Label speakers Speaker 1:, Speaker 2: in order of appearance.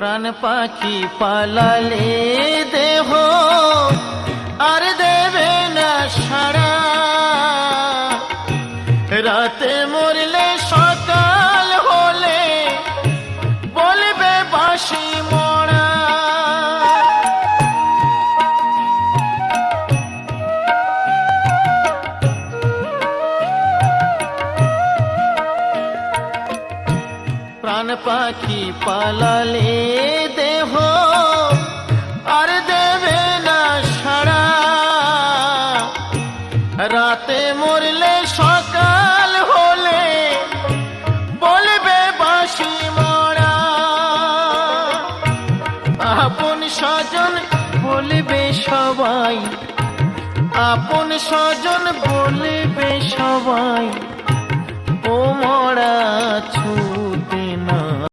Speaker 1: প্রাণ পাখি পালালে দেহ আর দেবে না সাড়া, রাতে মরলে সকাল হলে বলবে বাঁশি মরা। প্রাণ পাখি পালালে দেহ আর দেবে না সাড়া, রাতে মরলে সকাল হলে বলবে বাঁশি মরা। আপন স্বজন বলবে সবাই, আপন স্বজন বলবে সবাই, ও মরা ছুঁ